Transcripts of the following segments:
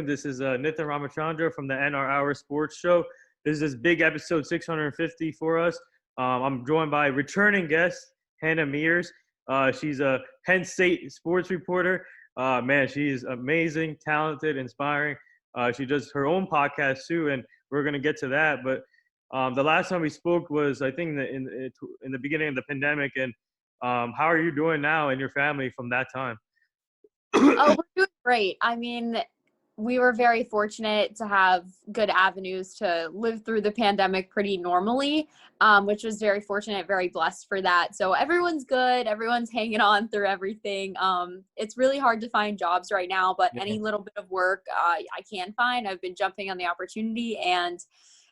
This is Nithin Ramachandra from the NR Hour Sports Show. This is big episode 650 for us. I'm joined by returning guest, Hannah Mears. She's a Penn State sports reporter. Man, she's amazing, talented, inspiring. She does her own podcast too, and we're going to get to that. But the last time we spoke was, I think, in the beginning of the pandemic. And how are you doing now and your family from that time? Oh, we're doing great. I mean, we were very fortunate to have good avenues to live through the pandemic pretty normally, which was very fortunate, very blessed for that. So everyone's good. Everyone's hanging on through everything. It's really hard to find jobs right now, but any little bit of work I can find. I've been jumping on the opportunity, and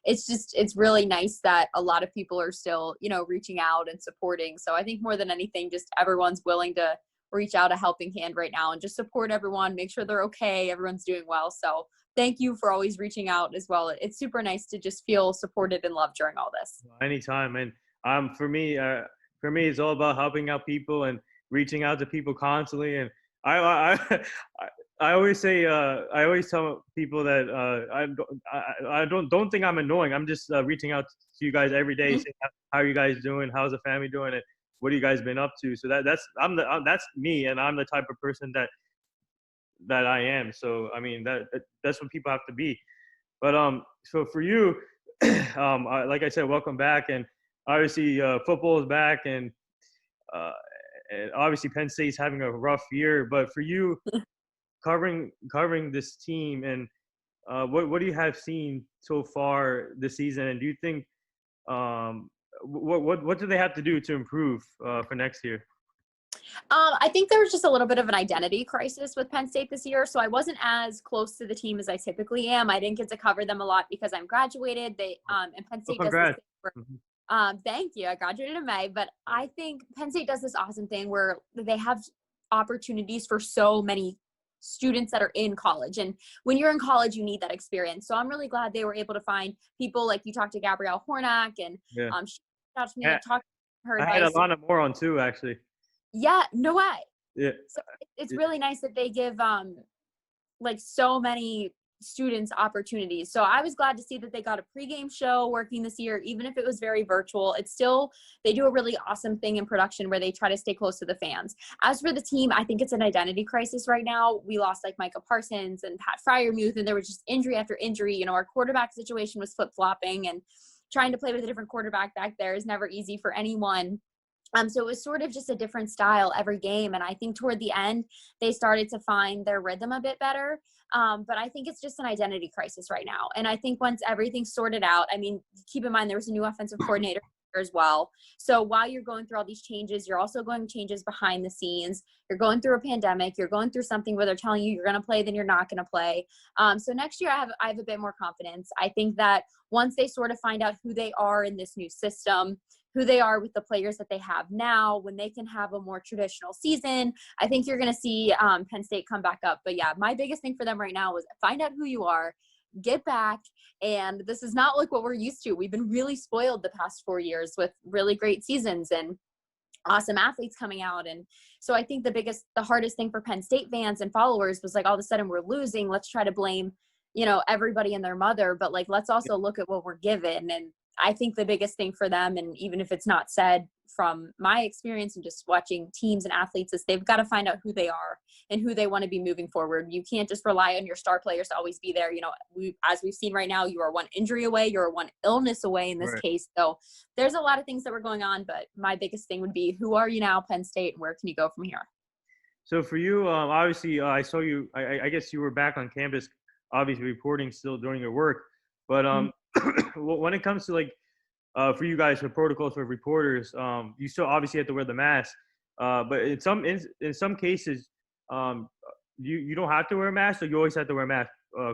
it's really nice that a lot of people are still, reaching out and supporting. So I think more than anything, just everyone's willing to reach out a helping hand right now and just support everyone, make sure they're okay, everyone's doing well. So thank you for always reaching out as well. It's super nice to just feel supported and loved during all this. Anytime. And for me, it's all about helping out people and reaching out to people constantly. And I always say, I always tell people that I don't think I'm annoying. I'm just reaching out to you guys every day, saying, how are you guys doing? How's the family doing? And what have you guys been up to? So that's me, and I'm the type of person that I am. So I mean that's what people have to be. But so for you, like I said, welcome back, and obviously football is back, and obviously Penn State's having a rough year. But for you, covering this team, and what do you have seen so far this season, and do you think what do they have to do to improve for next year? I think there was just a little bit of an identity crisis with Penn State this year. So I wasn't as close to the team as I typically am. I didn't get to cover them a lot because I'm graduated. And Penn State does this thing where, thank you. I graduated in May, but I think Penn State does this awesome thing where they have opportunities for so many students that are in college, and when you're in college you need that experience. So I'm really glad they were able to find people like you talked to Gabrielle Hornack, and she reached out to me and talked to her advice. I had Alana Moore on too, actually. Yeah, no way. Yeah, so it's really nice that they give like so many students opportunities. So I was glad to see that they got a pregame show working this year, even if it was very virtual. It's still, they do a really awesome thing in production where they try to stay close to the fans. As for the team, I think it's an identity crisis right now. We lost like Micah Parsons and Pat Fryermuth, and there was just injury after injury. Our quarterback situation was flip-flopping, and trying to play with a different quarterback back there is never easy for anyone. So it was sort of just a different style every game. And I think toward the end, they started to find their rhythm a bit better. But I think it's just an identity crisis right now. And I think once everything's sorted out, I mean, keep in mind, there was a new offensive coordinator as well. So while you're going through all these changes, you're also going changes behind the scenes. You're going through a pandemic. You're going through something where they're telling you you're going to play, then you're not going to play. So next year, I have a bit more confidence. I think that once they sort of find out who they are in this new system, who they are with the players that they have now, when they can have a more traditional season, I think you're going to see Penn State come back up. But yeah, my biggest thing for them right now was find out who you are, get back. And this is not like what we're used to. We've been really spoiled the past 4 years with really great seasons and awesome athletes coming out. And so I think the hardest thing for Penn State fans and followers was like, all of a sudden we're losing. Let's try to blame, everybody and their mother, but like, let's also look at what we're given. And I think the biggest thing for them, and even if it's not said from my experience and just watching teams and athletes, is they've got to find out who they are and who they want to be moving forward. You can't just rely on your star players to always be there. As we've seen right now, you are one injury away, you're one illness away in this case. So there's a lot of things that were going on, but my biggest thing would be, who are you now, Penn State, and where can you go from here? So for you, obviously, I saw you, I guess you were back on campus, obviously reporting still doing your work, but when it comes to like for you guys, for protocols for reporters, you still obviously have to wear the mask, but in some cases you don't have to wear a mask, or you always have to wear a mask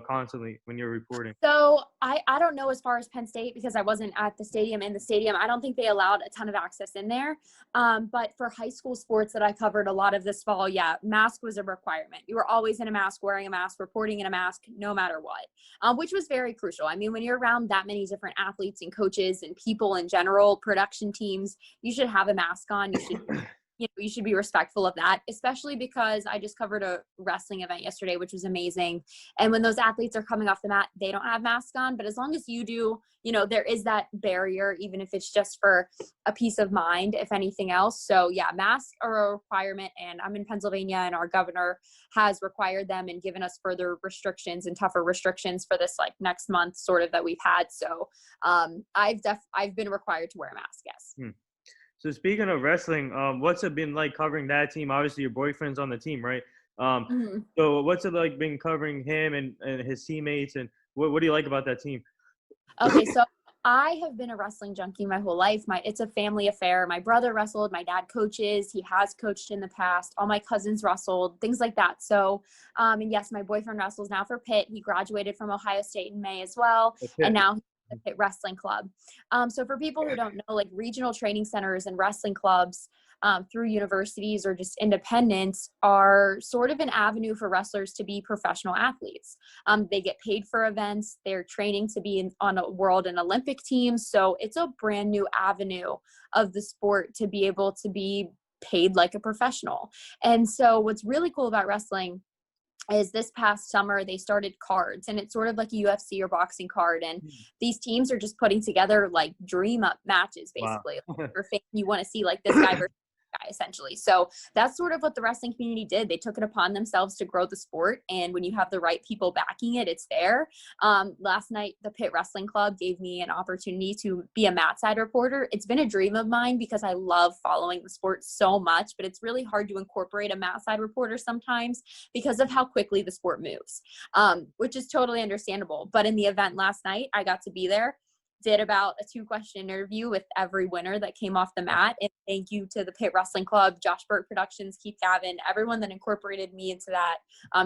constantly when you're reporting? So I don't know as far as Penn State, because I wasn't at the stadium. In the stadium, I don't think they allowed a ton of access in there. But for high school sports that I covered a lot of this fall, yeah, mask was a requirement. You were always in a mask, wearing a mask, reporting in a mask, no matter what, which was very crucial. I mean, when you're around that many different athletes and coaches and people in general, production teams, you should have a mask on. You should you should be respectful of that, especially because I just covered a wrestling event yesterday, which was amazing. And when those athletes are coming off the mat, they don't have masks on, but as long as you do, there is that barrier, even if it's just for a peace of mind, if anything else. So yeah, masks are a requirement, and I'm in Pennsylvania, and our governor has required them and given us further restrictions and tougher restrictions for this like next month sort of that we've had. So I've been required to wear a mask. Yes. So speaking of wrestling, what's it been like covering that team? Obviously, your boyfriend's on the team, right? So what's it like been covering him and his teammates, and what do you like about that team? Okay, so I have been a wrestling junkie my whole life. It's a family affair. My brother wrestled, my dad coaches, he has coached in the past. All my cousins wrestled, things like that. So, and yes, my boyfriend wrestles now for Pitt. He graduated from Ohio State in May as well, and now he's at the Pitt Wrestling Club. So for people who don't know, like regional training centers and wrestling clubs through universities or just independents are sort of an avenue for wrestlers to be professional athletes. They get paid for events. They're training to be on a world and Olympic team. So it's a brand new avenue of the sport to be able to be paid like a professional. And so what's really cool about wrestling is this past summer they started cards, and it's sort of like a UFC or boxing card, and these teams are just putting together like dream up matches basically. Wow. For fans, you want to see like this guy versus guy essentially. So that's sort of what the wrestling community did. They took it upon themselves to grow the sport, and when you have the right people backing it, it's there. Last night the Pitt Wrestling Club gave me an opportunity to be a mat side reporter. It's been a dream of mine because I love following the sport so much, but it's really hard to incorporate a mat side reporter sometimes because of how quickly the sport moves, which is totally understandable. But in the event last night, I got to be there, did about a 2-question interview with every winner that came off the mat. And thank you to the Pitt Wrestling Club, Josh Burt Productions, Keith Gavin, everyone that incorporated me into that.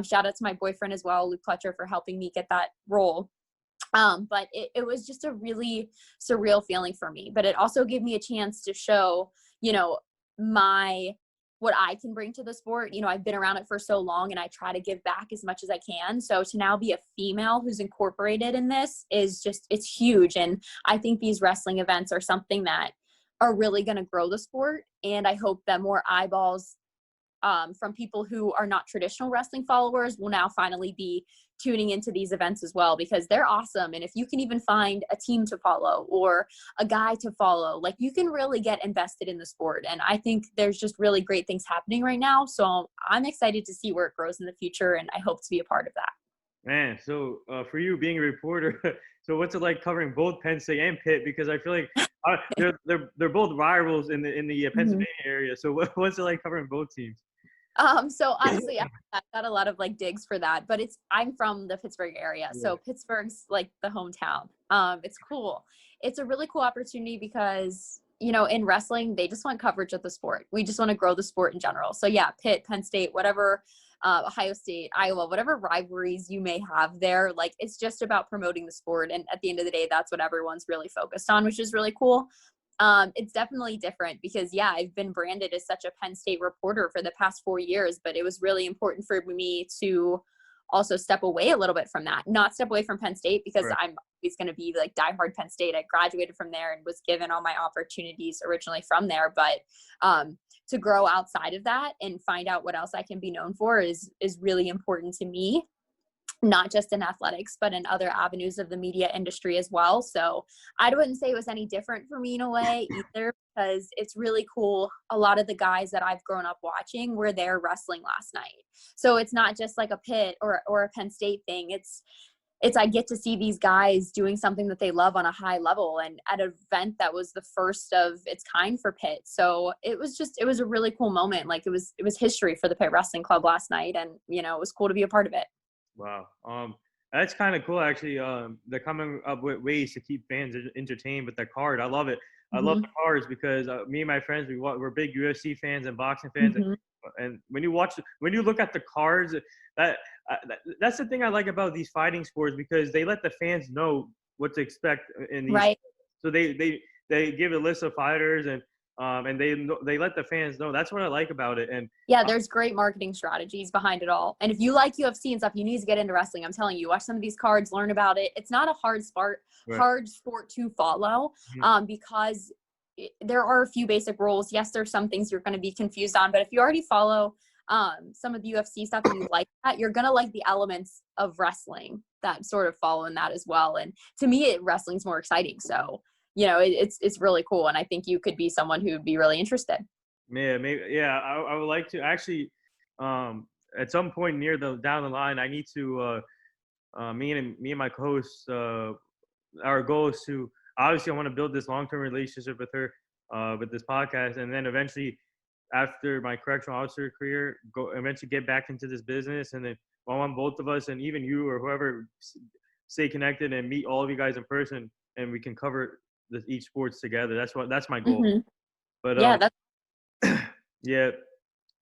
Shout out to my boyfriend as well, Luke Pletcher, for helping me get that role. But it was just a really surreal feeling for me. But it also gave me a chance to show, what I can bring to the sport. I've been around it for so long, and I try to give back as much as I can. So to now be a female who's incorporated in this it's huge. And I think these wrestling events are something that are really going to grow the sport. And I hope that more eyeballs from people who are not traditional wrestling followers will now finally be tuning into these events as well, because they're awesome. And if you can even find a team to follow or a guy to follow, like, you can really get invested in the sport. And I think there's just really great things happening right now. So I'm excited to see where it grows in the future, and I hope to be a part of that. Man, so for you being a reporter, so what's it like covering both Penn State and Pitt? Because I feel like they're both rivals in the Pennsylvania area. So what's it like covering both teams? So honestly, I got a lot of like digs for that, but I'm from the Pittsburgh area. Yeah. So Pittsburgh's like the hometown. It's cool. It's a really cool opportunity because, in wrestling, they just want coverage of the sport. We just want to grow the sport in general. So yeah, Pitt, Penn State, whatever, Ohio State, Iowa, whatever rivalries you may have there, like, it's just about promoting the sport. And at the end of the day, that's what everyone's really focused on, which is really cool. It's definitely different because, yeah, I've been branded as such a Penn State reporter for the past 4 years, but it was really important for me to also step away a little bit from that, not step away from Penn State because I'm always going to be like diehard Penn State. I graduated from there and was given all my opportunities originally from there, but to grow outside of that and find out what else I can be known for is really important to me. Not just in athletics, but in other avenues of the media industry as well. So I wouldn't say it was any different for me in a way either, because it's really cool. A lot of the guys that I've grown up watching were there wrestling last night. So it's not just like a Pitt or a Penn State thing. It's I get to see these guys doing something that they love on a high level and at an event that was the first of its kind for Pitt. So it was a really cool moment. Like, it was history for the Pitt Wrestling Club last night. And, it was cool to be a part of it. Wow. That's kind of cool, actually. They're coming up with ways to keep fans entertained with their card. I love it. I love the cards because me and my friends, we're big UFC fans and boxing fans. And when you look at the cards, that's the thing I like about these fighting sports, because they let the fans know what to expect in these. Right. So they give a list of fighters and they let the fans know. That's what I like about it. And yeah, there's great marketing strategies behind it all. And if you like UFC and stuff, you need to get into wrestling. I'm telling you, watch some of these cards, learn about it. It's not a hard sport to follow, because there are a few basic rules. Yes, there's some things you're going to be confused on, but if you already follow some of the UFC stuff and you like that, you're going to like the elements of wrestling that sort of follow in that as well. And to me, wrestling's more exciting. So, it's really cool. And I think you could be someone who would be really interested. Yeah, maybe. Yeah, I would like to actually. At some point down the line, I need to. Me and my co-host, our goal is to obviously I want to build this long-term relationship with her, with this podcast, and then eventually, after my correctional officer career, eventually get back into this business, and then I want both of us and even you or whoever stay connected and meet all of you guys in person, and we can cover each sports together. That's my goal. Mm-hmm. But Yeah, that's yeah.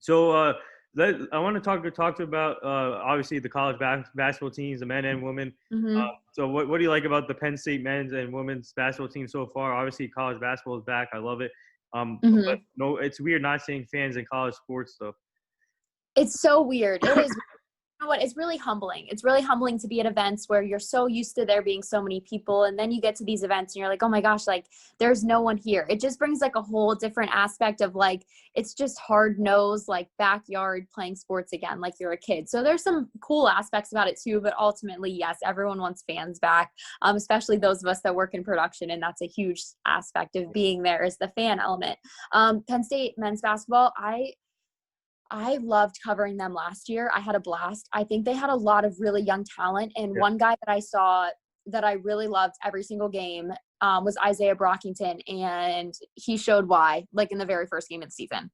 So I want to talk about obviously the college basketball teams, the men and women. mm-hmm. So what do you like about the Penn State men's and women's basketball team so far? Obviously, college basketball is back. I love it. Mm-hmm. But no, it's weird not seeing fans in college sports though. It's so weird. It is. You know what? It's really humbling. It's really humbling to be at events where you're so used to there being so many people, and then you get to these events and you're like, oh my gosh, like there's no one here. It just brings like a whole different aspect of like, it's just hard-nosed, like backyard playing sports again, like you're a kid. So there's some cool aspects about it too, but ultimately, yes, everyone wants fans back, especially those of us that work in production, and that's a huge aspect of being there is the fan element. Penn State men's basketball, I loved covering them last year. I had a blast. I think they had a lot of really young talent. And one guy that I saw that I really loved every single game was Isaiah Brockington. And he showed why, like in the very first game of the season.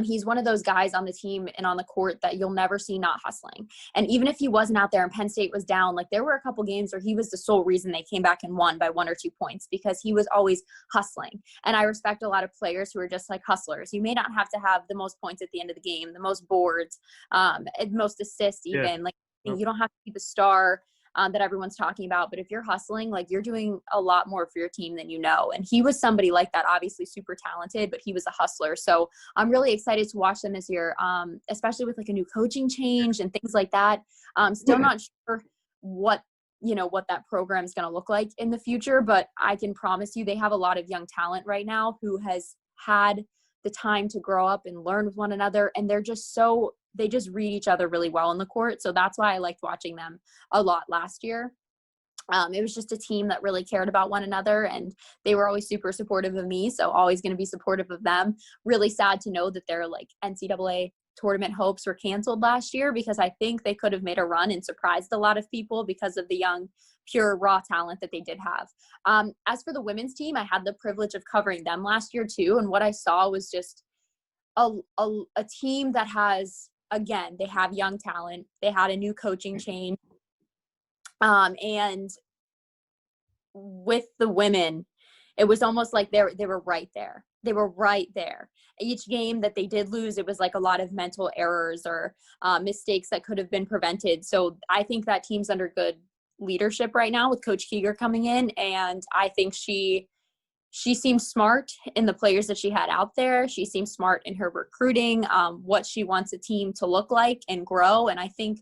He's one of those guys on the team and on the court that you'll never see not hustling. And even if he wasn't out there and Penn State was down, like there were a couple games where he was the sole reason they came back and won by 1 or 2 points because he was always hustling. And I respect a lot of players who are just like hustlers. You may not have to have the most points at the end of the game, the most boards, most assists even. Yeah. Like you don't have to be the star that everyone's talking about. But if you're hustling, like you're doing a lot more for your team than you know. And he was somebody like that, obviously super talented, but he was a hustler. So I'm really excited to watch them this year, especially with like a new coaching change and things like that. Still not sure what that program is going to look like in the future, but I can promise you they have a lot of young talent right now who has had the time to grow up and learn with one another. And they just read each other really well in the court. So that's why I liked watching them a lot last year. It was just a team that really cared about one another, and they were always super supportive of me. So always going to be supportive of them. Really sad to know that their like NCAA tournament hopes were canceled last year because I think they could have made a run and surprised a lot of people because of the young, pure, raw talent that they did have. As for the women's team, I had the privilege of covering them last year too. And what I saw was just a team that has, again, they have young talent. They had a new coaching change. And with the women, it was almost like they were right there. They were right there. Each game that they did lose, it was like a lot of mental errors or mistakes that could have been prevented. So I think that team's under good leadership right now with Coach Keeger coming in. And I think she seems smart in the players that she had out there. She seems smart in her recruiting, what she wants a team to look like and grow. And I think,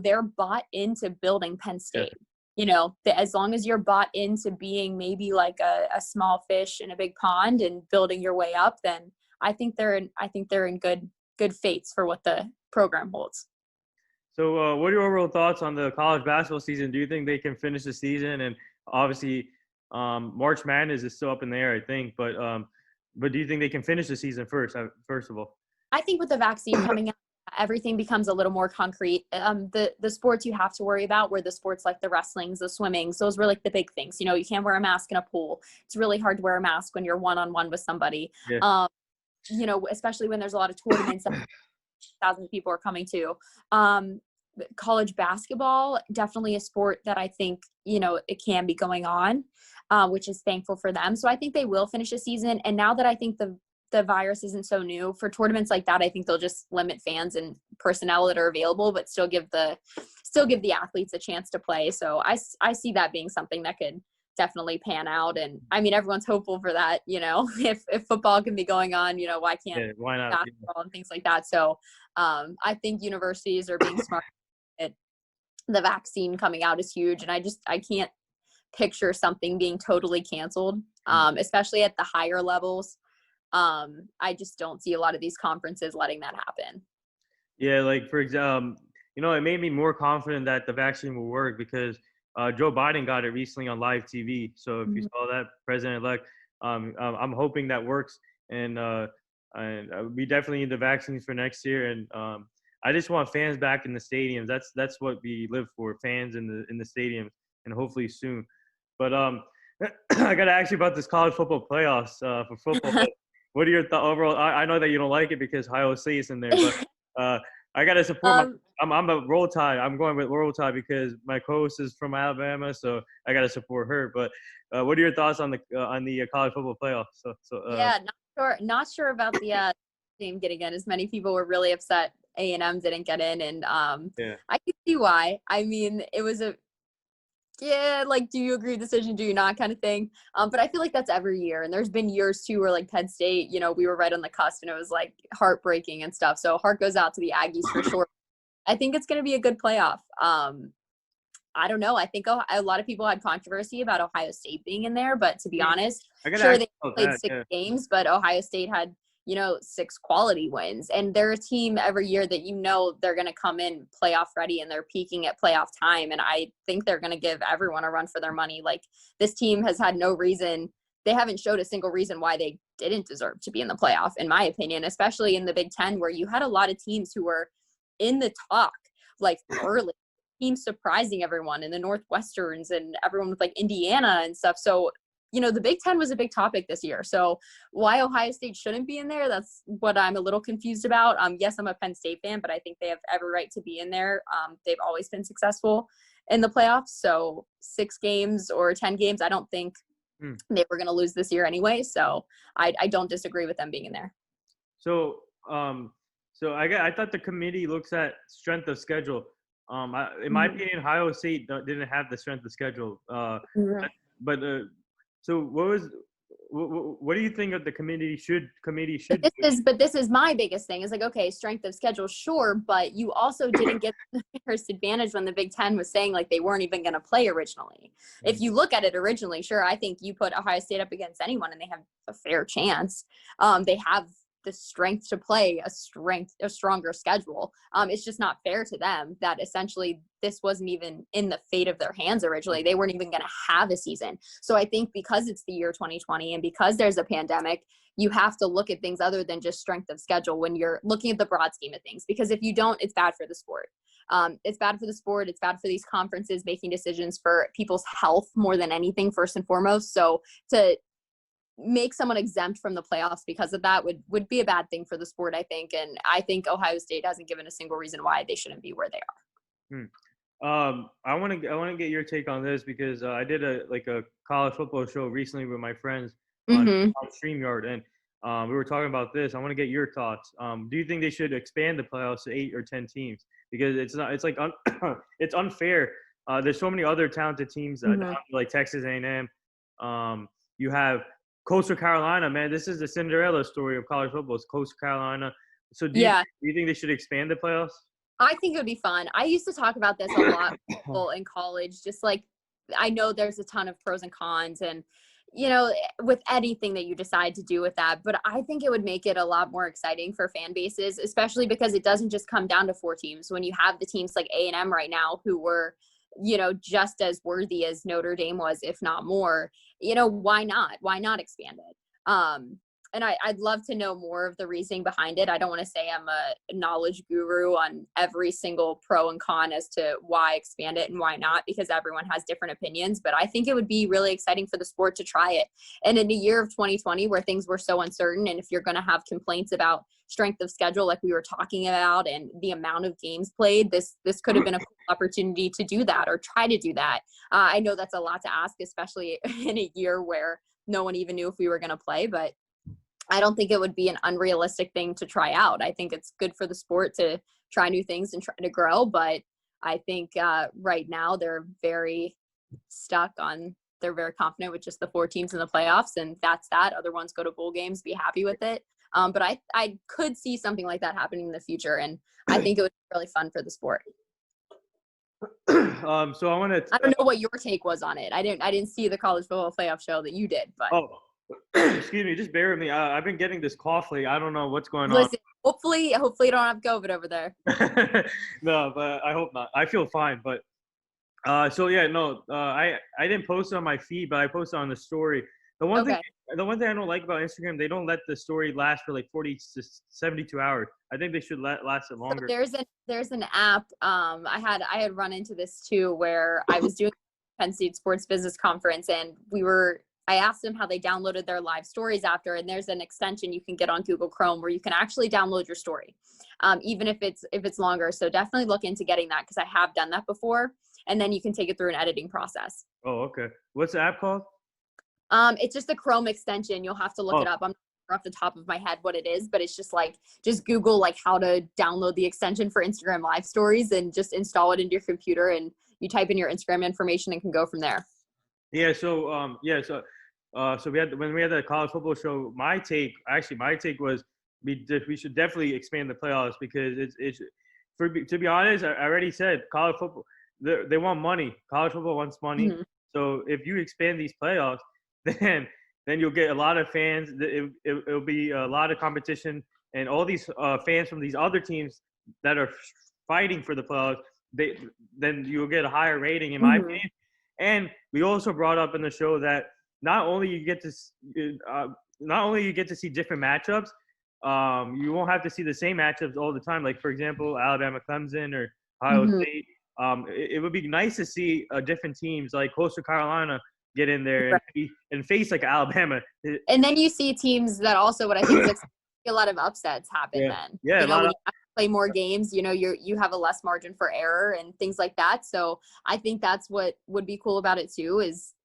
they're bought into building Penn State. Yeah. As long as you're bought into being maybe like a small fish in a big pond and building your way up, then I think they're in good fates for what the program holds. So what are your overall thoughts on the college basketball season? Do you think they can finish the season? And obviously March Madness is still up in the air, I think, but do you think they can finish the season first of all? I think with the vaccine coming out, everything becomes a little more concrete. The sports you have to worry about were the sports like the wrestlings, the swimmings. Those were like the big things. You can't wear a mask in a pool. It's really hard to wear a mask when you're one-on-one with somebody. Yeah. Especially when there's a lot of tournaments that thousands of people are coming to. College basketball, definitely a sport that I think, it can be going on, which is thankful for them. So I think they will finish the season. And now that I think the virus isn't so new for tournaments like that, I think they'll just limit fans and personnel that are available, but still give the athletes a chance to play. So I see that being something that could definitely pan out. And I mean, everyone's hopeful for that, if football can be going on, why can't why not? Basketball and things like that. So I think universities are being smart. The vaccine coming out is huge. And I can't picture something being totally canceled especially at the higher levels. I just don't see a lot of these conferences letting that happen. Yeah, like for example, it made me more confident that the vaccine will work because Joe Biden got it recently on live TV. So if you saw that, President-elect, I'm hoping that works, and we definitely need the vaccines for next year. And I just want fans back in the stadiums. That's what we live for, fans in the stadiums, and hopefully soon. But I got to ask you about this college football playoffs for football. But what are your overall? I know that you don't like it because Ohio State is in there, but I got to support I'm a Roll Tide. I'm going with Roll Tide because my co-host is from Alabama, so I got to support her. But what are your thoughts on the college football playoffs? Yeah, not sure about the team getting in. As many people were really upset A&M didn't get in, and yeah. I can see why. I mean, it was like, do you agree decision, do you not kind of thing. But I feel like that's every year. And there's been years too where like Penn State, we were right on the cusp and it was like heartbreaking and stuff. So heart goes out to the Aggies for sure. I think it's going to be a good playoff. I don't know. I think a lot of people had controversy about Ohio State being in there, but to be honest, sure, they played 6 games, but Ohio State had 6 quality wins, and they're a team every year that they're going to come in playoff ready and they're peaking at playoff time. And I think they're going to give everyone a run for their money. Like, this team has had no reason. They haven't showed a single reason why they didn't deserve to be in the playoff, in my opinion, especially in the Big Ten, where you had a lot of teams who were in the talk, like early teams surprising everyone, and the Northwesterns and everyone with like Indiana and stuff. So the Big Ten was a big topic this year. So why Ohio State shouldn't be in there, that's what I'm a little confused about. Yes, I'm a Penn State fan, but I think they have every right to be in there. They've always been successful in the playoffs. So 6 games or 10 games, I don't think they were going to lose this year anyway. So I don't disagree with them being in there. So I thought the committee looks at strength of schedule. In my opinion, Ohio State didn't have the strength of schedule. But so what do you think of the committee should but this is my biggest thing is like, okay, strength of schedule, sure, but you also didn't get the first advantage when the Big Ten was saying like they weren't even going to play originally. If you look at it originally, sure, I think you put Ohio State up against anyone and they have a fair chance. They have the strength to play a stronger schedule. It's just not fair to them that essentially this wasn't even in the fate of their hands originally. They weren't even going to have a season. So I think because it's the year 2020 and because there's a pandemic, you have to look at things other than just strength of schedule when you're looking at the broad scheme of things, because if you don't, it's bad for the sport. It's bad for the sport. It's bad for these conferences making decisions for people's health more than anything, first and foremost. So to make someone exempt from the playoffs because of that would be a bad thing for the sport, I think. And I think Ohio State hasn't given a single reason why they shouldn't be where they are. I want to get your take on this because I did a college football show recently with my friends on StreamYard, and we were talking about this. I want to get your thoughts. Do you think they should expand the playoffs to 8 or 10 teams? Because it's it's unfair. There's so many other talented teams like Texas A&M. You have Coastal Carolina, man. This is the Cinderella story of college football. It's Coastal Carolina. So do you think they should expand the playoffs? I think it would be fun. I used to talk about this a lot with people in college. Just like, I know there's a ton of pros and cons and, with anything that you decide to do with that. But I think it would make it a lot more exciting for fan bases, especially because it doesn't just come down to 4 teams. When you have the teams like A&M right now who were just as worthy as Notre Dame was, if not more, why not? Why not expand it? And I'd love to know more of the reasoning behind it. I don't want to say I'm a knowledge guru on every single pro and con as to why expand it and why not, because everyone has different opinions. But I think it would be really exciting for the sport to try it. And in a year of 2020 where things were so uncertain, and if you're going to have complaints about strength of schedule like we were talking about and the amount of games played, this could have been a cool opportunity to do that or try to do that. I know that's a lot to ask, especially in a year where no one even knew if we were going to play, but I don't think it would be an unrealistic thing to try out. I think it's good for the sport to try new things and try to grow. But I think right now they're very they're very confident with just the 4 teams in the playoffs, and that's that. Other ones go to bowl games, be happy with it. But I could see something like that happening in the future, and I think it would be really fun for the sport. So I want to. I don't know what your take was on it. I didn't see the college football playoff show that you did, but Oh, excuse me. Just bear with me. I've been getting this cough lately. I don't know what's going on. listen, hopefully you don't have COVID over there. No, but I hope not. I feel fine. But so yeah, no. I didn't post it on my feed, but I posted on the story. The one thing Okay. the one thing I don't like about Instagram, they don't let the story last for like 40 to 72 hours. I think they should last it So longer. there's an app. I had run into this too, where I was doing Penn State Sports Business Conference, and I asked them how they downloaded their live stories after, and there's an extension you can get on Google Chrome where you can actually download your story, even if it's longer. So definitely look into getting that, because I have done that before, and then you can take it through an editing process. Oh, okay. What's the app called? It's just a Chrome extension. You'll have to look it up. I'm not sure off the top of my head what it is, but it's just Google like how to download the extension for Instagram live stories and just install it into your computer, and you type in your Instagram information and can go from there. Yeah. So we had when we had the college football show. My take was we should definitely expand the playoffs, because to be honest, I already said college football, they want money. College football wants money. Mhm. So if you expand these playoffs, then you'll get a lot of fans. It'll be a lot of competition, and all these fans from these other teams that are fighting for the playoffs, then you'll get a higher rating, in my opinion. And we also brought up in the show that not only you get to see different matchups, you won't have to see the same matchups all the time. Like for example, Alabama, Clemson, or Ohio State. It would be nice to see different teams like Coastal Carolina get in there and face like Alabama. And then you see teams that also, what I think is a lot of upsets happen then. Yeah, when you have to play more games, you have a less margin for error and things like that. So I think that's what would be cool about it too, is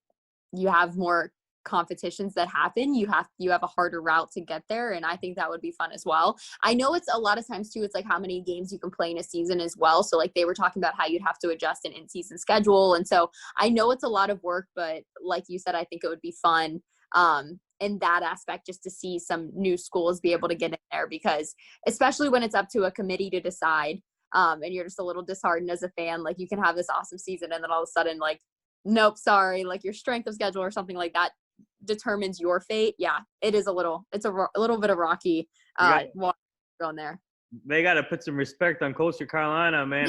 you have more competitions that happen. You have a harder route to get there, and I think that would be fun as well. I know it's a lot of times too, it's like how many games you can play in a season as well. So like they were talking about how you'd have to adjust an in-season schedule, and so I know it's a lot of work, but like you said, I think it would be fun in that aspect, just to see some new schools be able to get in there, because especially when it's up to a committee to decide, and you're just a little disheartened as a fan, like you can have this awesome season and then all of a sudden like, nope, sorry, like your strength of schedule or something like that determines your fate. Yeah, it's a little bit of rocky water going there. They got to put some respect on Coastal Carolina, man.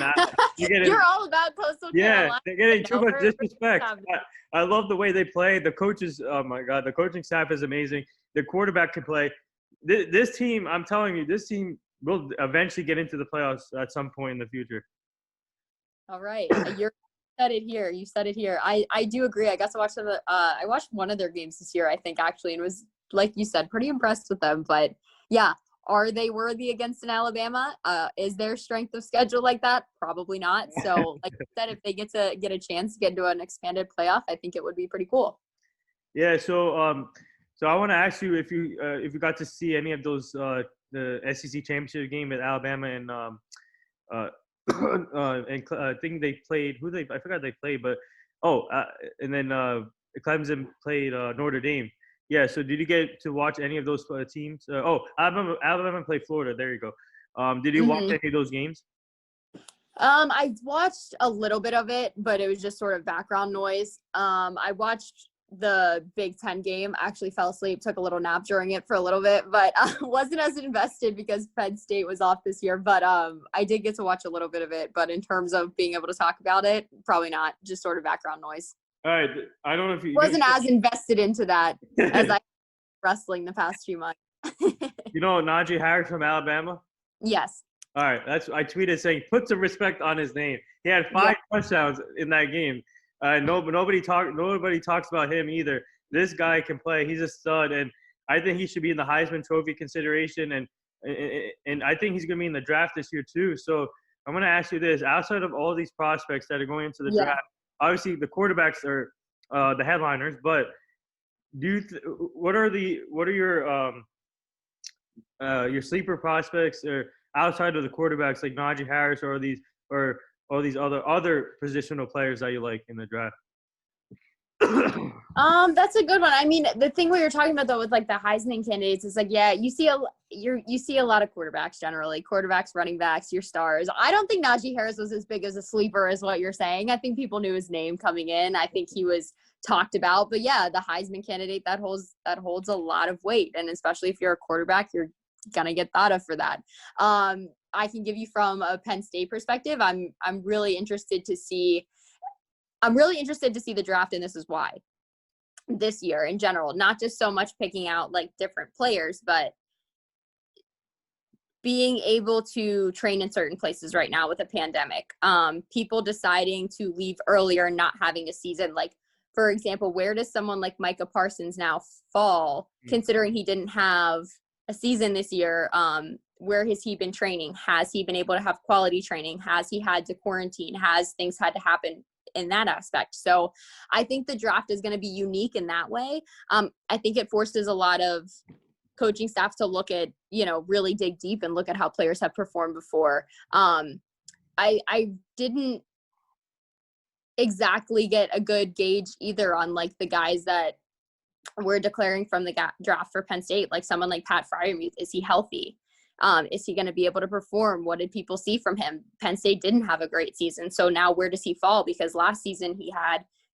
You're all about Coastal Carolina. Yeah, they're getting too much disrespect. I love the way they play. The coaches, oh my God, the coaching staff is amazing. The quarterback can play. This team, I'm telling you, this team will eventually get into the playoffs at some point in the future. All right, you said it here. You said it here. I do agree. I got to watch them. I watched one of their games this year, I think, actually, and was, like you said, pretty impressed with them. But yeah, are they worthy against an Alabama? Is their strength of schedule like that? Probably not. So like you said, if they get a chance to get into an expanded playoff, I think it would be pretty cool. Yeah. So I want to ask you if you got to see any of those the SEC championship game with Alabama and I think they played I forgot they played, but and then Clemson played Notre Dame. Yeah, so did you get to watch any of those teams? Alabama played Florida. There you go. Did you watch any of those games? I watched a little bit of it, but it was just sort of background noise. I watched the Big Ten game, actually fell asleep, took a little nap during it for a little bit, but wasn't as invested because Penn State was off this year. But I did get to watch a little bit of it, but in terms of being able to talk about it, probably not, just sort of background noise. All right. I don't know if you wasn't as invested into that as I wrestling the past few months. You know Najee Harris from Alabama? Yes. All right. I tweeted saying, put some respect on his name. He had 5 touchdowns in that game. Nobody talks about him either. This guy can play. He's a stud, and I think he should be in the Heisman Trophy consideration, and I think he's going to be in the draft this year too. So I'm going to ask you this: outside of all these prospects that are going into the draft, obviously the quarterbacks are the headliners, but what are your sleeper prospects or outside of the quarterbacks like Najee Harris or these other positional players that you like in the draft? That's a good one. I mean, the thing we were talking about though with like the Heisman candidates is like, yeah, you see a lot of quarterbacks generally, quarterbacks, running backs, your stars. I don't think Najee Harris was as big as a sleeper as what you're saying. I think people knew his name coming in. I think he was talked about, but yeah, the Heisman candidate that holds a lot of weight, and especially if you're a quarterback, you're gonna get thought of for that. I can give you from a Penn State perspective. I'm really interested to see. I'm really interested to see the draft, and this is why. This year in general, not just so much picking out like different players, but being able to train in certain places right now with a pandemic. People deciding to leave earlier, not having a season. Like, for example, where does someone like Micah Parsons now fall, considering he didn't have a season this year? Where has he been training? Has he been able to have quality training? Has he had to quarantine? Has things had to happen in that aspect? So I think the draft is going to be unique in that way. I think it forces a lot of coaching staff to look at, really dig deep and look at how players have performed before. I didn't exactly get a good gauge either on like the guys that were declaring from the draft for Penn State, like someone like Pat Freiermuth. Is he healthy? Is he going to be able to perform? What did people see from him? Penn State didn't have a great season. So now where does he fall? Because last season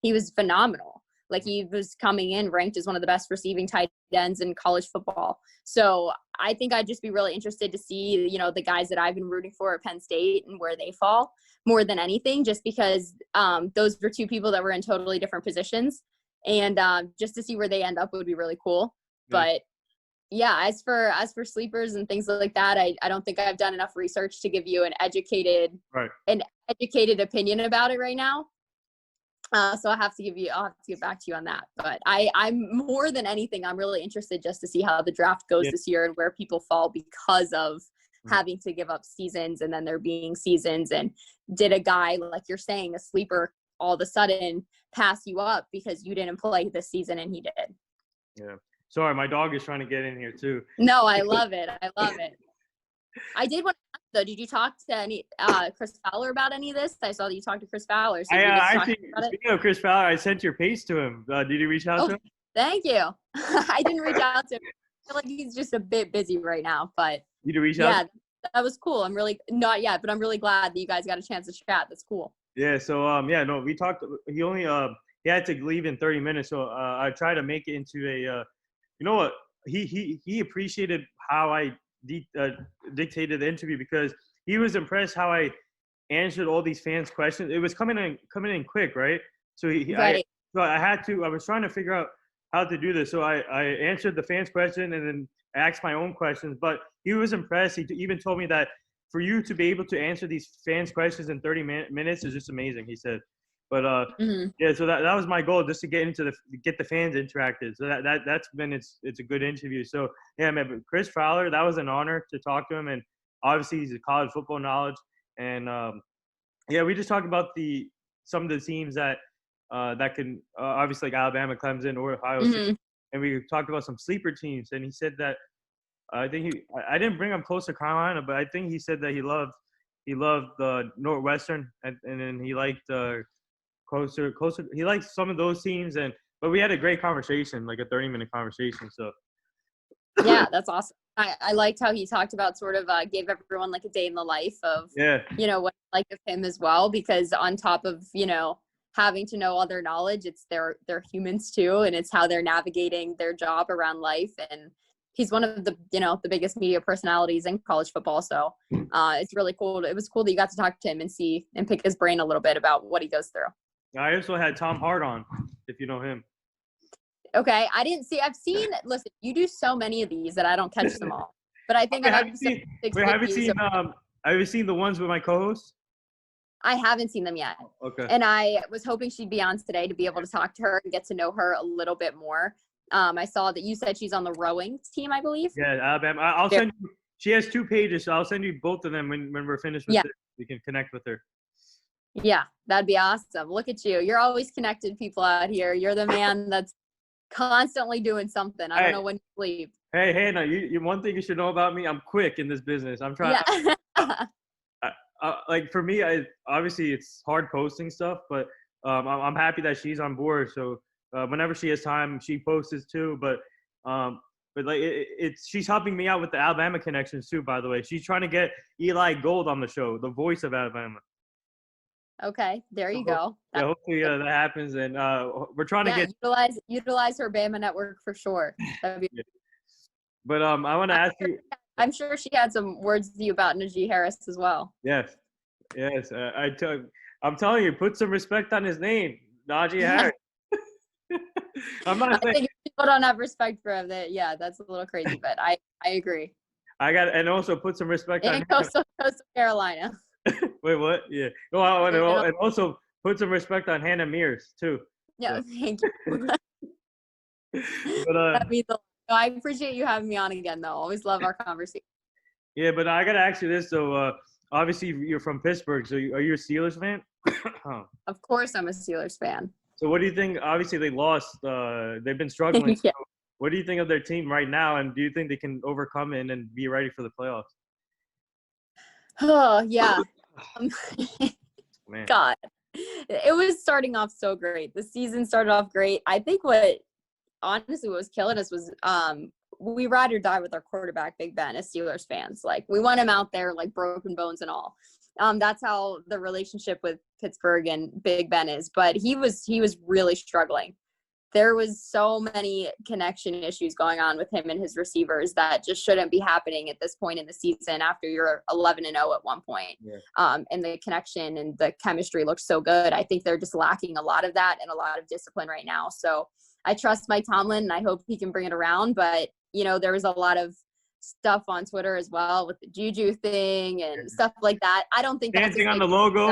he was phenomenal. Like he was coming in ranked as one of the best receiving tight ends in college football. So I think I'd just be really interested to see, the guys that I've been rooting for at Penn State and where they fall more than anything, just because those were two people that were in totally different positions. And just to see where they end up would be really cool. But yeah, as for sleepers and things like that, I don't think I've done enough research to give you an educated opinion about it right now. So I'll have to get back to you on that. But I'm more than anything, I'm really interested just to see how the draft goes this year and where people fall because of having to give up seasons and then there being seasons. And did a guy, like you're saying, a sleeper, all of a sudden pass you up because you didn't play this season and he did? Yeah. Sorry, my dog is trying to get in here too. No, I love it. I did want to ask, though, did you talk to any Chris Fowler about any of this? I saw that you talked to Chris Fowler. So Speaking of Chris Fowler, I sent your paste to him. Did you reach out to him? Thank you. I didn't reach out to him. I feel like he's just a bit busy right now, but you did reach out? Yeah, that was cool. I'm really not yet, but I'm really glad that you guys got a chance to chat. That's cool. Yeah. So we talked. He only he had to leave in 30 minutes, so I tried to make it into a. You know what? He appreciated how I dictated the interview because he was impressed how I answered all these fans' questions. It was coming in quick, right? So I was trying to figure out how to do this. So I answered the fans' question and then I asked my own questions. But he was impressed. He even told me that for you to be able to answer these fans' questions in 30 minutes is just amazing. He said. But yeah, so that was my goal, just to get the fans interacted. So that's been it's a good interview. So yeah, man, Chris Fowler, that was an honor to talk to him, and obviously he's a college football knowledge. And yeah, we just talked about some of the teams that can obviously like Alabama, Clemson, or Ohio State, and we talked about some sleeper teams. And he said that I didn't bring him close to Carolina, but I think he said that he loved the Northwestern, and then he liked. Closer. He likes some of those teams, but we had a great conversation, like a 30-minute conversation. So yeah, that's awesome. I liked how he talked about sort of gave everyone like a day in the life of what like of him as well, because on top of having to know all their knowledge, it's they're humans too, and it's how they're navigating their job around life. And he's one of the the biggest media personalities in college football. So it's really cool. It was cool that you got to talk to him and see and pick his brain a little bit about what he goes through. I also had Tom Hart on, if you know him. Okay. I've seen, listen, you do so many of these that I don't catch them all. But I think have you seen the ones with my co-host? I haven't seen them yet. Okay. And I was hoping she'd be on today to be able to talk to her and get to know her a little bit more. I saw that you said she's on the rowing team, I believe. Yeah, Alabama. I'll send you. She has 2 pages, so I'll send you both of them when we're finished with it. You can connect with her. Yeah, that'd be awesome. Look at you. You're always connected people out here. You're the man that's constantly doing something. I don't know when you sleep. Hey, no, you one thing you should know about me, I'm quick in this business. I'm trying. Yeah. Like for me, obviously it's hard posting stuff, but I'm happy that she's on board. So whenever she has time, she posts too. But like it's she's helping me out with the Alabama connections too. By the way, she's trying to get Eli Gold on the show, the voice of Alabama. Okay, there you go. Yeah, hopefully that happens, and we're trying to get utilize her Bama network for sure. That'd be- yeah. But I want to ask you. I'm sure she had some words to you about Najee Harris as well. Yes. I'm telling you, put some respect on his name, Najee Harris. I'm not saying. I think if people don't have respect for him, that's a little crazy, but I agree. And also put some respect on Coastal Carolina. Wait, what? Yeah. Well, and also put some respect on Hannah Mears too. Yeah, so. Thank you. But I appreciate you having me on again, though. Always love our conversation. Yeah, but I gotta ask you this. So obviously you're from Pittsburgh. So are you a Steelers fan? Of course, I'm a Steelers fan. So what do you think? Obviously they lost. They've been struggling. Yeah. So what do you think of their team right now? And do you think they can overcome it and be ready for the playoffs? Oh yeah. Man. God, it was starting off so great. The season started off great. I think what was killing us was we ride or die with our quarterback, Big Ben, as Steelers fans. Like, we want him out there, like, broken bones and all. That's how the relationship with Pittsburgh and Big Ben is. But he was really struggling. There was so many connection issues going on with him and his receivers that just shouldn't be happening at this point in the season after you're 11-0 at one point. Yeah. And the connection and the chemistry looks so good. I think they're just lacking a lot of that and a lot of discipline right now. So I trust Mike Tomlin, and I hope he can bring it around. But, there was a lot of stuff on Twitter as well with the Juju thing and stuff like that. I don't think that's dancing on the logo.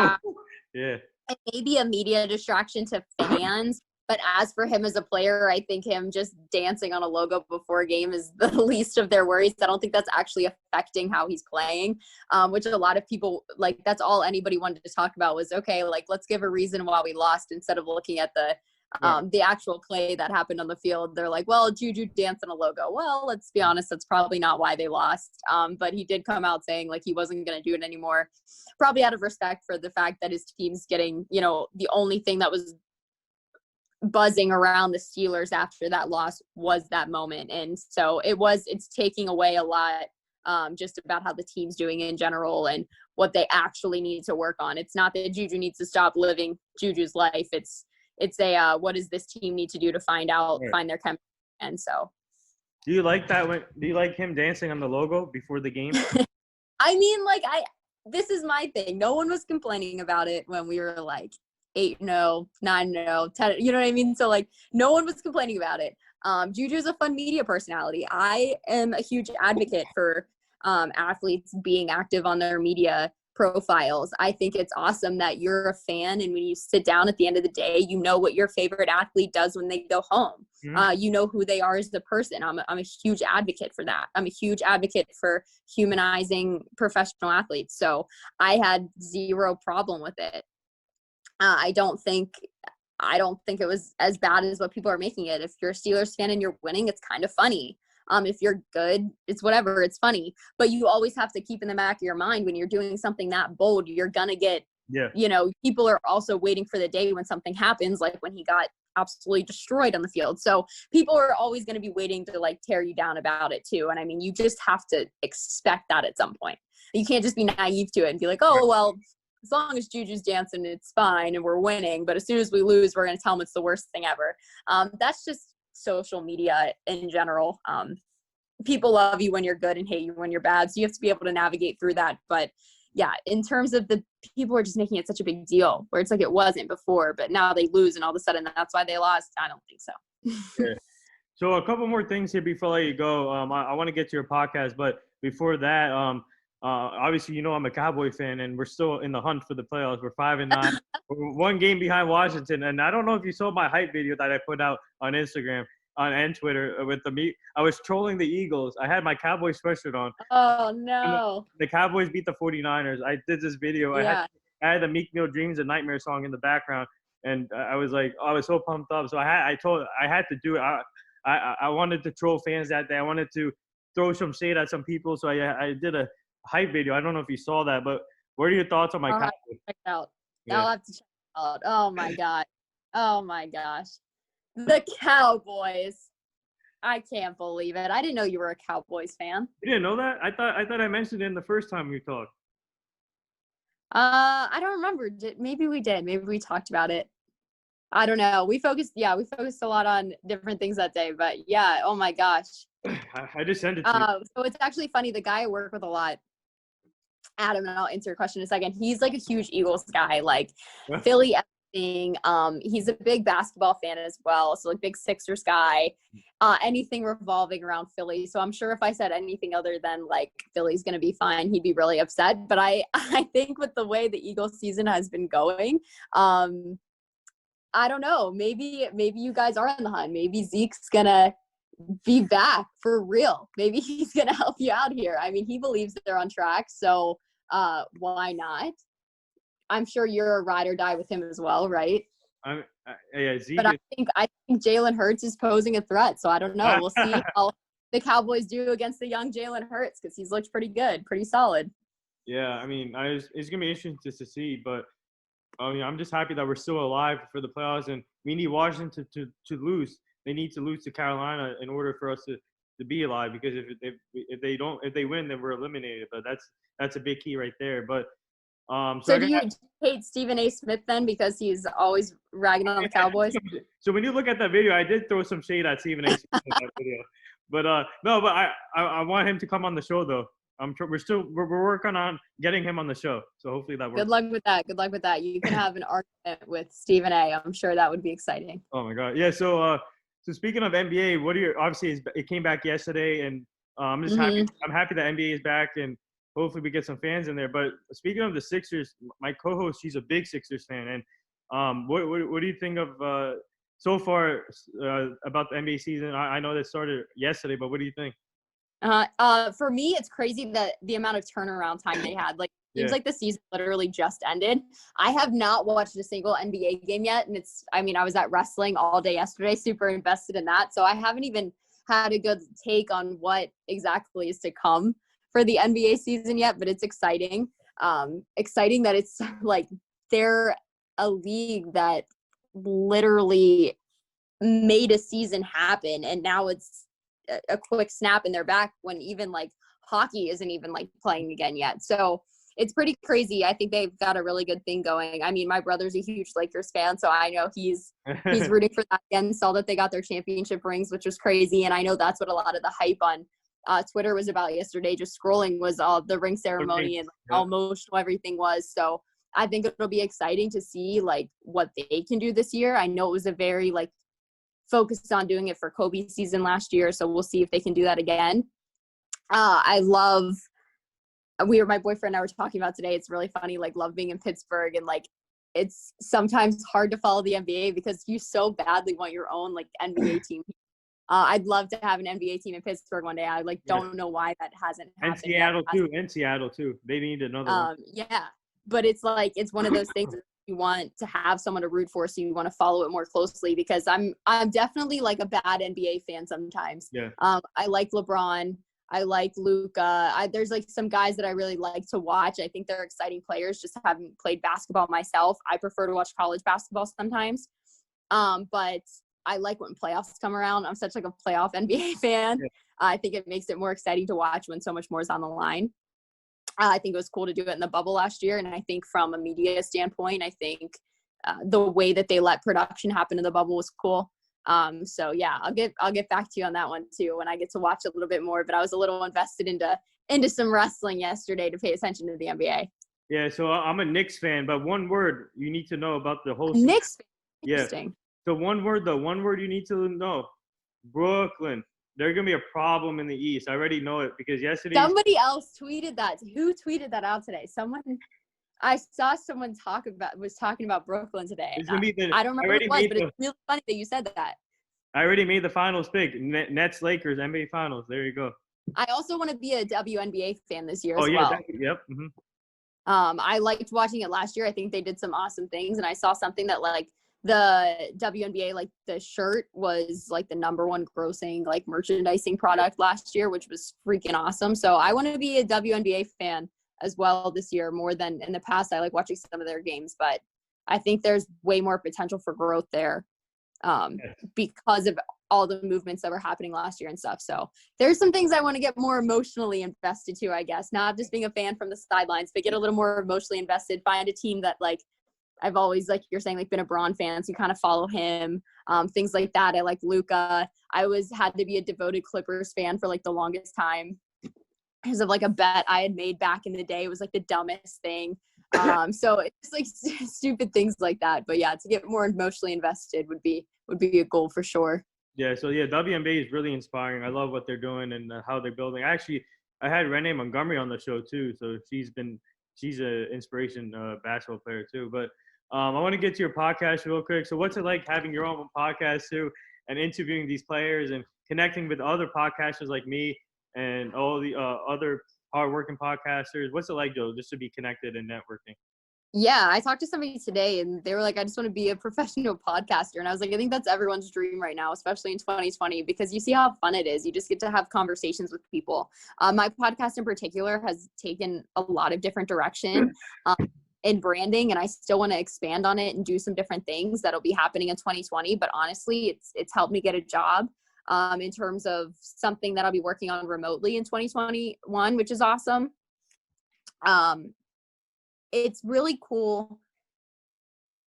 Yeah. It may be a media distraction to fans. But as for him as a player, I think him just dancing on a logo before a game is the least of their worries. I don't think that's actually affecting how he's playing, which a lot of people, like, that's all anybody wanted to talk about was, okay, like, let's give a reason why we lost instead of looking at the actual play that happened on the field. They're like, well, Juju danced on a logo. Well, let's be honest, that's probably not why they lost. But he did come out saying, like, he wasn't going to do it anymore, probably out of respect for the fact that his team's getting, the only thing that was buzzing around the Steelers after that loss was that moment. And so it's taking away a lot just about how the team's doing in general and what they actually need to work on. It's not that Juju needs to stop living Juju's life. It's what does this team need to do to find their chemistry? And so. Do you like that? Do you like him dancing on the logo before the game? I mean, this is my thing. No one was complaining about it when we were like 8-0, 9-0, 10, you know what I mean? So, like, no one was complaining about it. Juju's a fun media personality. I am a huge advocate for athletes being active on their media profiles. I think it's awesome that you're a fan, and when you sit down at the end of the day, you know what your favorite athlete does when they go home. Mm-hmm. You know who they are as a person. I'm a huge advocate for that. I'm a huge advocate for humanizing professional athletes. So I had zero problem with it. I don't think it was as bad as what people are making it. If you're a Steelers fan and you're winning, it's kind of funny. If you're good, it's whatever, it's funny. But you always have to keep in the back of your mind when you're doing something that bold, you're going to get, people are also waiting for the day when something happens, like when he got absolutely destroyed on the field. So people are always going to be waiting to, like, tear you down about it too. And I mean, you just have to expect that at some point. You can't just be naive to it and be like, oh, well, as long as Juju's dancing, it's fine and we're winning. But as soon as we lose, we're going to tell them it's the worst thing ever. That's just social media in general. People love you when you're good and hate you when you're bad. So you have to be able to navigate through that. But yeah, in terms of the people are just making it such a big deal where it's like it wasn't before, but now they lose and all of a sudden that's why they lost. I don't think so. Yeah. So a couple more things here before I let you go. I want to get to your podcast, but before that, obviously, I'm a Cowboy fan, and we're still in the hunt for the playoffs. We're 5-9, we're one game behind Washington. And I don't know if you saw my hype video that I put out on Instagram and Twitter with I was trolling the Eagles. I had my Cowboy sweatshirt on. Oh no! The Cowboys beat the 49ers. I did this video. Yeah. I had the Meek Mill Dreams and Nightmare song in the background, and I was like, I was so pumped up. So I had to do it. I wanted to troll fans that day. I wanted to throw some shade at some people. So I did a hype video. I don't know if you saw that, but what are your thoughts on my Cowboys? Check it out. Yeah. I'll have to check it out. Oh my god. Oh my gosh. The Cowboys. I can't believe it. I didn't know you were a Cowboys fan. You didn't know that? I thought I mentioned it in the first time we talked. I don't remember. Maybe we did. Maybe we talked about it. I don't know. We focused a lot on different things that day, but yeah, oh my gosh. I just sent it to you. So it's actually funny. The guy I work with a lot, Adam, and I'll answer your question in a second. He's like a huge Eagles guy, like Philly everything. He's a big basketball fan as well. So like big Sixers guy, anything revolving around Philly. So I'm sure if I said anything other than like Philly's going to be fine, he'd be really upset. But I think with the way the Eagles season has been going, I don't know. Maybe you guys are on the hunt. Maybe Zeke's gonna be back for real. Maybe he's gonna help you out here. I mean, he believes that they're on track, so why not? I'm sure you're a ride or die with him as well, right? Yeah, Zeke. But I think Jalen Hurts is posing a threat. So I don't know. We'll see how the Cowboys do against the young Jalen Hurts because he's looked pretty good, pretty solid. Yeah, I mean, it's gonna be interesting to see, but. I'm just happy that we're still alive for the playoffs, and we need Washington to lose. They need to lose to Carolina in order for us to be alive. Because if they win, then we're eliminated. But that's a big key right there. But so do you hate Stephen A. Smith then because he's always ragging on the Cowboys? So when you look at that video, I did throw some shade at Stephen A. Smith in that video. But no, but I want him to come on the show though. We're working on getting him on the show, so hopefully that works. Good luck with that. You can have an argument with Stephen A. I'm sure that would be exciting. Oh my God, yeah. So speaking of NBA, obviously it came back yesterday, and I'm just happy. I'm happy that NBA is back, and hopefully we get some fans in there. But speaking of the Sixers, my co-host, she's a big Sixers fan, and what do you think of so far about the NBA season? I know that started yesterday, but what do you think? For me, it's crazy that the amount of turnaround time they had. Like, seems like the season literally just ended. I have not watched a single NBA game yet, and I was at wrestling all day yesterday, super invested in that. So I haven't even had a good take on what exactly is to come for the NBA season yet, but it's exciting. Exciting that it's like they're a league that literally made a season happen, and now it's a quick snap and they're back when even like hockey isn't even like playing again yet. So it's pretty crazy. I think they've got a really good thing going. I mean, my brother's a huge Lakers fan, so I know he's rooting for that again. Saw that they got their championship rings, which was crazy. And I know that's what a lot of the hype on Twitter was about yesterday. Just scrolling was all the ring ceremony and how emotional everything was. So I think it'll be exciting to see like what they can do this year. I know it was a very like focused on doing it for Kobe's season last year, so we'll see if they can do that again. My boyfriend and I were talking about today, it's really funny, like love being in Pittsburgh, and like it's sometimes hard to follow the NBA because you so badly want your own like NBA team. I'd love to have an NBA team in Pittsburgh one day. I like don't know why that hasn't happened. And Seattle too. They need another one. Yeah, but it's like it's one of those things you want to have someone to root for, so you want to follow it more closely, because I'm definitely like a bad NBA fan sometimes. Yeah. I like LeBron. I like Luka. There's like some guys that I really like to watch. I think they're exciting players. Just haven't played basketball myself. I prefer to watch college basketball sometimes. But I like when playoffs come around. I'm such like a playoff NBA fan. Yeah. I think it makes it more exciting to watch when so much more is on the line. I think it was cool to do it in the bubble last year. And I think from a media standpoint, I think the way that they let production happen in the bubble was cool. So yeah, I'll get back to you on that one too when I get to watch a little bit more. But I was a little invested into some wrestling yesterday to pay attention to the NBA. Yeah, so I'm a Knicks fan, but one word you need to know about the whole Knicks fan. Interesting. Yeah. So one word you need to know. Brooklyn. They're going to be a problem in the East. I already know it because yesterday. Somebody else tweeted that. Who tweeted that out today? I saw someone was talking about Brooklyn today. I don't remember what it was, but it's really funny that you said that. I already made the finals pick. Nets, Lakers, NBA Finals. There you go. I also want to be a WNBA fan this year as well. Yep. Mm-hmm. I liked watching it last year. I think they did some awesome things, and I saw something that like the WNBA, like the shirt was like the number one grossing like merchandising product last year, which was freaking awesome. So I want to be a WNBA fan as well this year more than in the past. I like watching some of their games, but I think there's way more potential for growth there. because of all the movements that were happening last year and stuff. So there's some things I want to get more emotionally invested to, I guess, not just being a fan from the sidelines, but get a little more emotionally invested, find a team that like I've always, like you're saying, like been a Braun fan, so you kind of follow him, things like that. I like Luka. I had to be a devoted Clippers fan for like the longest time because of like a bet I had made back in the day. It was like the dumbest thing. So it's like stupid things like that. But yeah, to get more emotionally invested would be a goal for sure. Yeah, so yeah, WNBA is really inspiring. I love what they're doing and how they're building. Actually, I had Renee Montgomery on the show too, so she's an inspiration basketball player too. But I want to get to your podcast real quick. So what's it like having your own podcast too, and interviewing these players and connecting with other podcasters like me and all the other hardworking podcasters? What's it like, Joe, just to be connected and networking? Yeah, I talked to somebody today and they were like, I just want to be a professional podcaster. And I was like, I think that's everyone's dream right now, especially in 2020, because you see how fun it is. You just get to have conversations with people. My podcast in particular has taken a lot of different direction in branding, and I still want to expand on it and do some different things that'll be happening in 2020. But honestly, it's helped me get a job in terms of something that I'll be working on remotely in 2021, which is awesome. It's really cool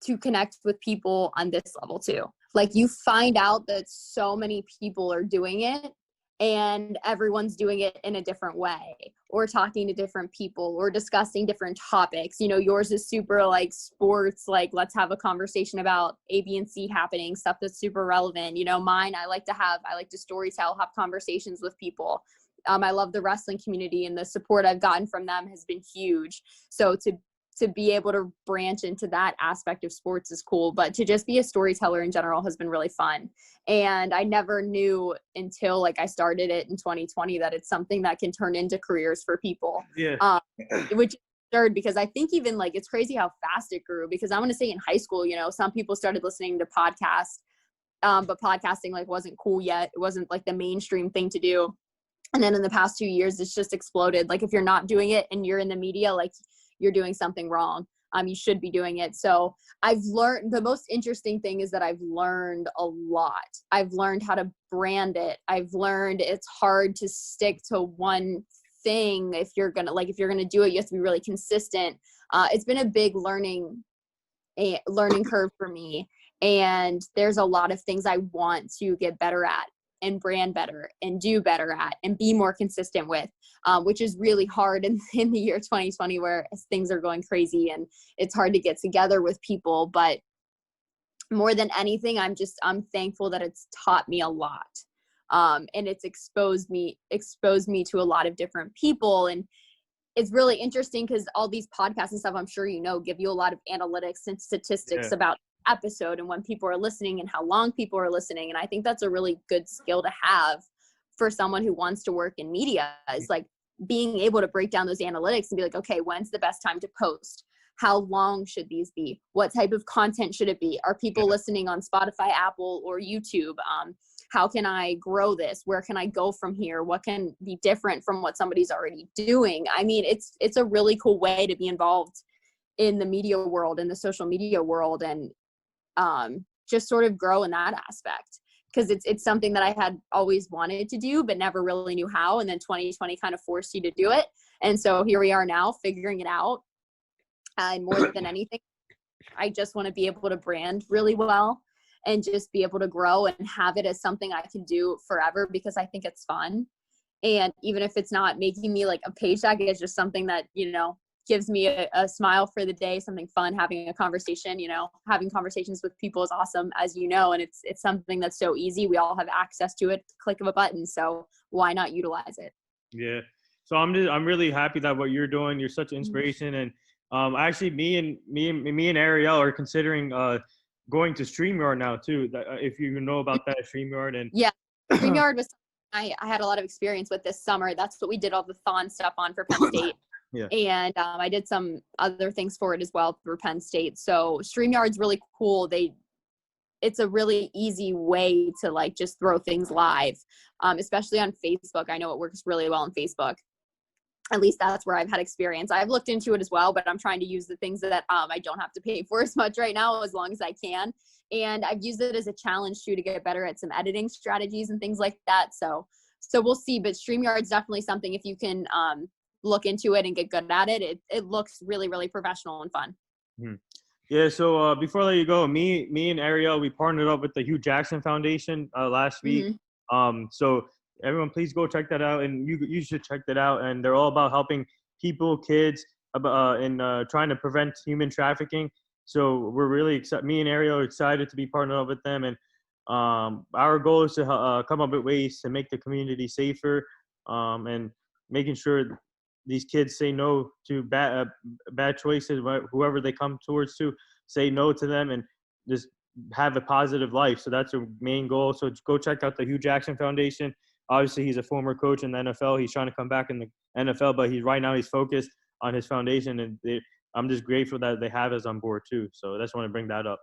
to connect with people on this level too. Like you find out that so many people are doing it and everyone's doing it in a different way, or talking to different people or discussing different topics. You know, yours is super like sports, like let's have a conversation about A, B, and C happening, stuff that's super relevant. You know, mine, I like to storytell, have conversations with people. I love the wrestling community, and the support I've gotten from them has been huge. So to be able to branch into that aspect of sports is cool, but to just be a storyteller in general has been really fun. And I never knew until like I started it in 2020 that it's something that can turn into careers for people. Yeah. Which is absurd, because I think even like it's crazy how fast it grew, because I want to say in high school, you know, some people started listening to podcasts, but podcasting like wasn't cool yet. It wasn't like the mainstream thing to do. And then in the past 2 years, it's just exploded. Like if you're not doing it and you're in the media, like you're doing something wrong. You should be doing it. So I've learned, the most interesting thing is that I've learned a lot. I've learned how to brand it. I've learned it's hard to stick to one thing. If you're going to do it, you have to be really consistent. It's been a big learning curve for me. And there's a lot of things I want to get better at and brand better and do better at and be more consistent with, which is really hard in the year 2020, where things are going crazy and it's hard to get together with people. But more than anything, I'm thankful that it's taught me a lot. And it's exposed me to a lot of different people. And it's really interesting because all these podcasts and stuff, I'm sure you know, give you a lot of analytics and statistics about episode and when people are listening and how long people are listening. And I think that's a really good skill to have for someone who wants to work in media, is like being able to break down those analytics and be like, okay, when's the best time to post? How long should these be? What type of content should it be? Are people listening on Spotify, Apple, or YouTube? How can I grow this? Where can I go from here? What can be different from what somebody's already doing? I mean, it's a really cool way to be involved in the media world, in the social media world, and just sort of grow in that aspect, because it's something that I had always wanted to do but never really knew how, and then 2020 kind of forced you to do it. And so here we are now figuring it out. And more than anything, I just want to be able to brand really well and just be able to grow and have it as something I can do forever, because I think it's fun. And even if it's not making me like a paycheck, it's just something that, you know, gives me a smile for the day, something fun, having a conversation. You know, having conversations with people is awesome, as you know, and it's something that's so easy. We all have access to it, click of a button. So why not utilize it? Yeah. So I'm really happy that what you're doing, you're such an inspiration. And actually me and Ariel are considering going to StreamYard now too. If you know about that, StreamYard. And yeah, StreamYard was I had a lot of experience with this summer. That's what we did all the Thon stuff on for Penn State. Yeah. And I did some other things for it as well for Penn State. So StreamYard's really cool. It's a really easy way to like just throw things live, especially on Facebook. I know it works really well on Facebook. At least that's where I've had experience. I've looked into it as well, but I'm trying to use the things that I don't have to pay for as much right now, as long as I can. And I've used it as a challenge too, to get better at some editing strategies and things like that. So we'll see. But StreamYard's definitely something, if you can look into it and get good at it, it looks really, really professional and fun. Hmm. Yeah. So before I let you go, me and Ariel, we partnered up with the Hugh Jackson Foundation last week. So everyone, please go check that out, and you should check that out. And they're all about helping people, kids, and trying to prevent human trafficking. So we're really excited. Me and Ariel are excited to be partnered up with them, and our goal is to come up with ways to make the community safer, and making sure these kids say no to bad choices. Whoever they come towards to, say no to them, and just have a positive life. So that's our main goal. So go check out the Hugh Jackson Foundation. Obviously, he's a former coach in the NFL. He's trying to come back in the NFL, but right now he's focused on his foundation, and I'm just grateful that they have us on board too. So I just want to bring that up.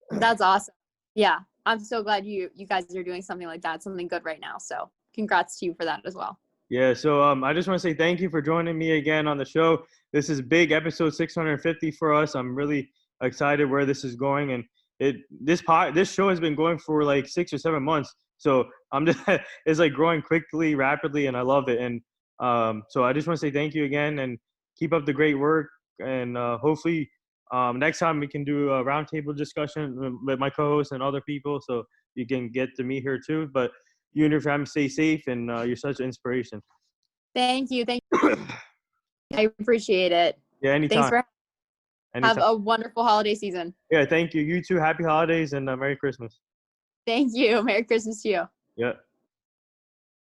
That's awesome. Yeah, I'm so glad you guys are doing something like that, something good right now. So congrats to you for that as well. Yeah, so I just want to say thank you for joining me again on the show. This is big, episode 650 for us. I'm really excited where this is going, and this show has been going for like 6 or 7 months. So it's like growing quickly, rapidly, and I love it. And so I just want to say thank you again, and keep up the great work. And hopefully next time we can do a roundtable discussion with my co-hosts and other people, so you can get to meet her too. But you and your family stay safe, and you're such an inspiration. Thank you. I appreciate it. Yeah, anytime. Thanks Have a wonderful holiday season. Yeah, thank you. You too. Happy holidays and Merry Christmas. Thank you. Merry Christmas to you. Yeah.